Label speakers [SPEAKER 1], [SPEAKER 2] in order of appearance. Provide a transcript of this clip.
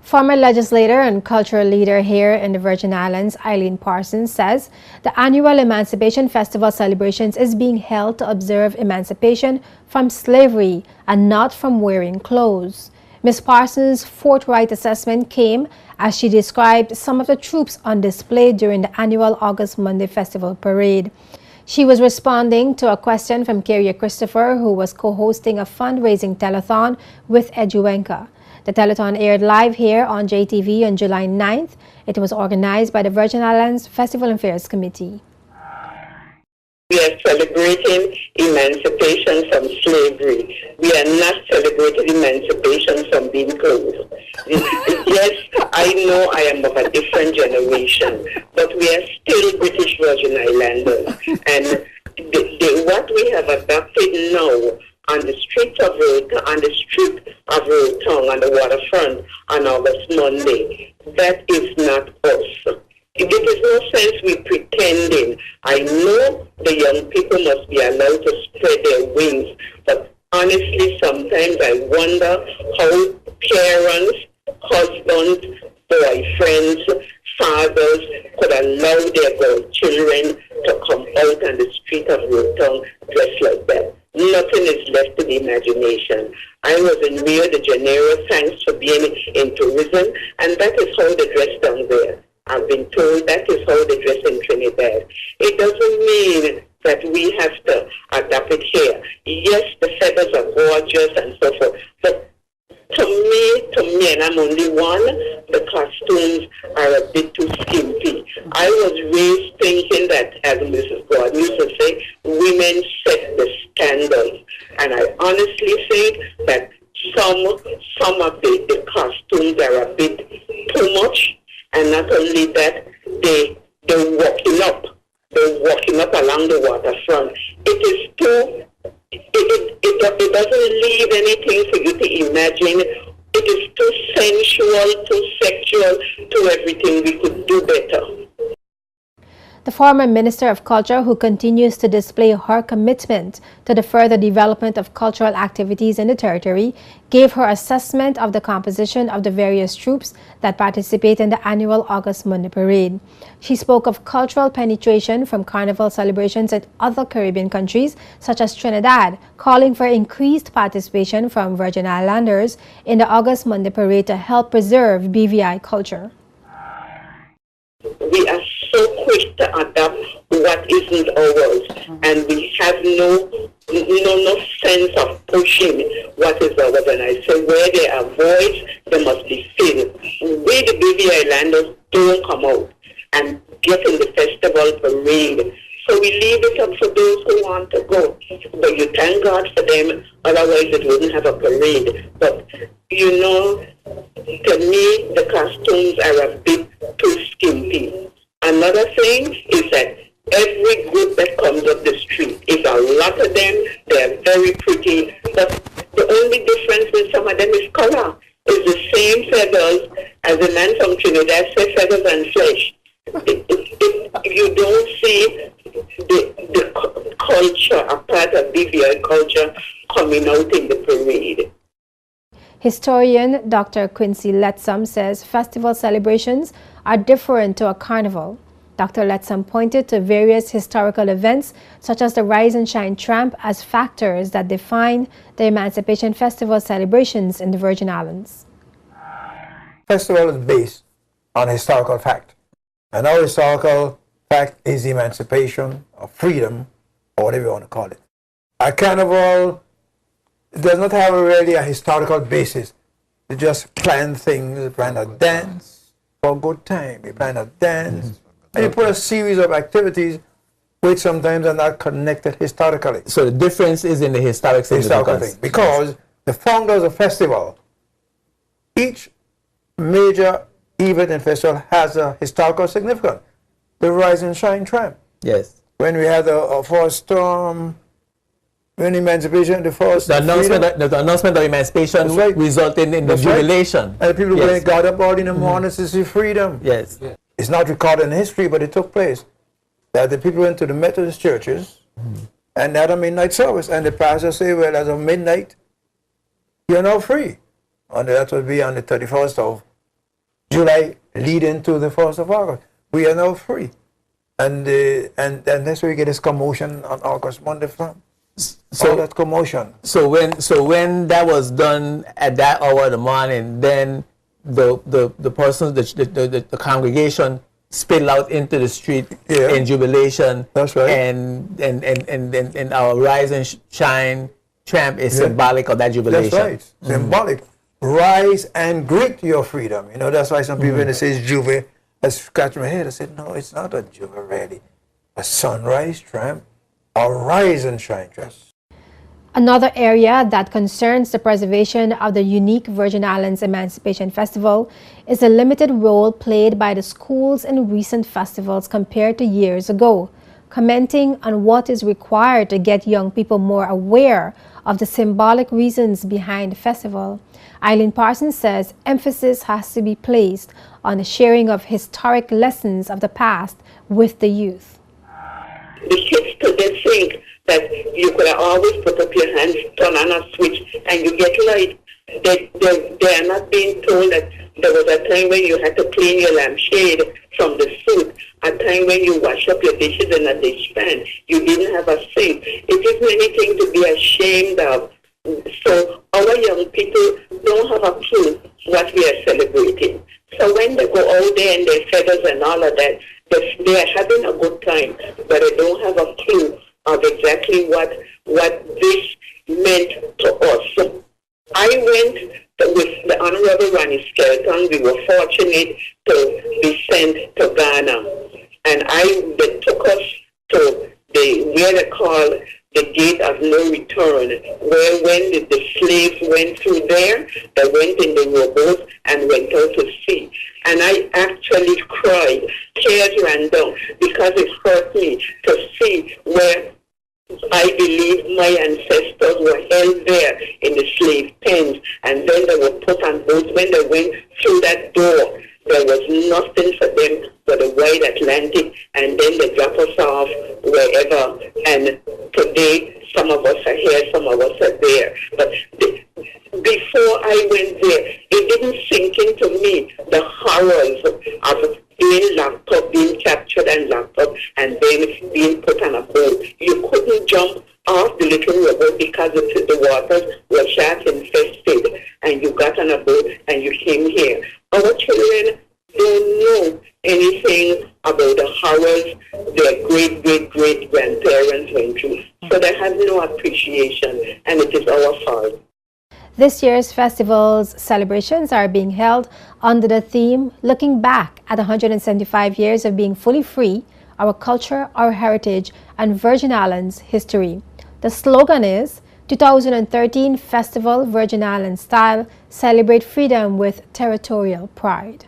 [SPEAKER 1] Former legislator and cultural leader here in the Virgin Islands, Eileen Parsons, says the annual Emancipation Festival celebrations is being held to observe emancipation from slavery and not from wearing clothes. Ms. Parsons' forthright assessment came as she described some of the troops on display during the annual August Monday Festival Parade. She was responding to a question from Keria Christopher, who was co-hosting a fundraising telethon with Eduenka. The telethon aired live here on JTV on July 9th. It was organized by the Virgin Islands Festival Affairs Committee.
[SPEAKER 2] We are celebrating emancipation from slavery. We are not celebrating emancipation from being clothed. Yes, I know I am of a different generation, but we are still British Virgin Islanders. And what we have adopted now on the streets of Roatong, on the waterfront on August Monday, that is not us. It is no sense we pretending. I know the young people must be allowed to spread their wings, but honestly, sometimes I wonder how parents, husbands, boyfriends, fathers could allow their children to come out on the street of Roatong dressed like that. Nothing is left to the imagination. I was in Rio de Janeiro, thanks for being in tourism, and that is how they dress down there. I've been told that is how they dress in Trinidad. It doesn't mean that we have to adapt it here. Yes, the feathers are gorgeous and so forth, but to me, and I'm only one, the costumes are a bit too skimpy. I was raised thinking that, as Mrs. God used to say, women set the standards. And I honestly think that some of the costumes are a bit too much. And not only that, they're walking up. They're walking up along the waterfront. It doesn't leave anything for you to imagine. It is too sensual, too sexual, too everything. We could do better.
[SPEAKER 1] The former Minister of Culture, who continues to display her commitment to the further development of cultural activities in the territory, gave her assessment of the composition of the various troops that participate in the annual August Monday Parade. She spoke of cultural penetration from carnival celebrations in other Caribbean countries, such as Trinidad, calling for increased participation from Virgin Islanders in the August Monday Parade to help preserve BVI culture.
[SPEAKER 2] We are so quick to adapt what isn't ours, and we have no sense of pushing what is ours. And I say, where there are voids, there must be filled. We, the BVI Islanders, don't come out and get in the festival parade. So we leave it up for those who want to go. But you thank God for them, otherwise it wouldn't have a parade. But, you know, to me, the costumes are a bit too skimpy. Another thing is that every group that comes up the street, is a lot of them, they're very pretty, but the only difference with some of them is color. It's the same feathers as the man from Trinidad said, feathers and flesh. You don't see the culture, a part of BVI culture, coming out in the parade.
[SPEAKER 1] Historian Dr. Quincy Lettsome says festival celebrations are different to a carnival. Dr. Lettsome pointed to various historical events such as the Rise and Shine Tramp as factors that define the Emancipation Festival celebrations in the Virgin Islands.
[SPEAKER 3] Festival is based on historical fact. And our historical fact is emancipation or freedom, or whatever you want to call it. A carnival does not have really a historical basis. They just plan things, they plan a dance for a good time. They plan a dance, and you put a series of activities which sometimes are not connected historically.
[SPEAKER 4] So the difference is in the historical
[SPEAKER 3] thing. Because the founders of festival, each major event and festival has a historical significance. The Rise and Shine Tramp.
[SPEAKER 4] Yes.
[SPEAKER 3] When we had a first storm, when emancipation, the
[SPEAKER 4] announcement of emancipation resulted in the jubilation.
[SPEAKER 3] And people got up early in the morning to see freedom.
[SPEAKER 4] Yes.
[SPEAKER 3] It's not recorded in history, but it took place. That the people went to the Methodist churches and had a midnight service, and the pastor said, well, as of midnight, you're now free. And that would be on the 31st of July leading to the 1st of August. We are now free. And that's where we get this commotion on August Monday from. So all that commotion.
[SPEAKER 4] So when that was done at that hour of the morning, then the persons, the congregation spilled out into the street in jubilation.
[SPEAKER 3] That's right.
[SPEAKER 4] And our rise and shine tramp is symbolic of that jubilation.
[SPEAKER 3] That's right. Symbolic. Rise and greet your freedom. You know, that's why some people when they say Juve, I scratch my head. I said, no, it's not a Juve really. A sunrise tramp, a rise and shine tramp.
[SPEAKER 1] Another area that concerns the preservation of the unique Virgin Islands Emancipation Festival is the limited role played by the schools in recent festivals compared to years ago, commenting on what is required to get young people more aware of the symbolic reasons behind the festival. Eileen Parsons says emphasis has to be placed on the sharing of historic lessons of the past with the youth.
[SPEAKER 2] The kids today think that you could always put up your hands, turn on a switch, and you get light. They are not being told that there was a time when you had to clean your lampshade from the soot, a time when you wash up your dishes in a dishpan. You didn't have a sink. It is many things to be ashamed of. So our young people don't have a clue what we are celebrating. So when they go out there in their feathers and all of that, they are having a good time, but they don't have a clue of exactly what this meant to us. So I went with the Honorable Ronnie Skelton. We were fortunate to be sent to Ghana, and they took us to where they call the gate of no return, where when the slaves went through there, they went in the rowboat and went out to sea. And I actually cried, tears ran down, because it hurt me to see where I believe my ancestors were held there in the slave pens, and then they were put on boats. When they went through that door, there was nothing for them but the wide Atlantic, and then they drop us off wherever. And today, some of us are here, some of us are there. But before I went there, it didn't sink into me the horrors of being locked up, being captured and locked up, and then being put on a boat. You couldn't jump off the little rowboat because the waters were shark infested, and you got on a boat and you came here. Our children don't know anything about the horrors their great-great-great-grandparents went through. So they have no appreciation, and it is our fault.
[SPEAKER 1] This year's festival's celebrations are being held under the theme Looking Back at 175 Years of Being Fully Free, Our Culture, Our Heritage, and Virgin Islands History. The slogan is 2013 Festival Virgin Islands Style, Celebrate Freedom with Territorial Pride.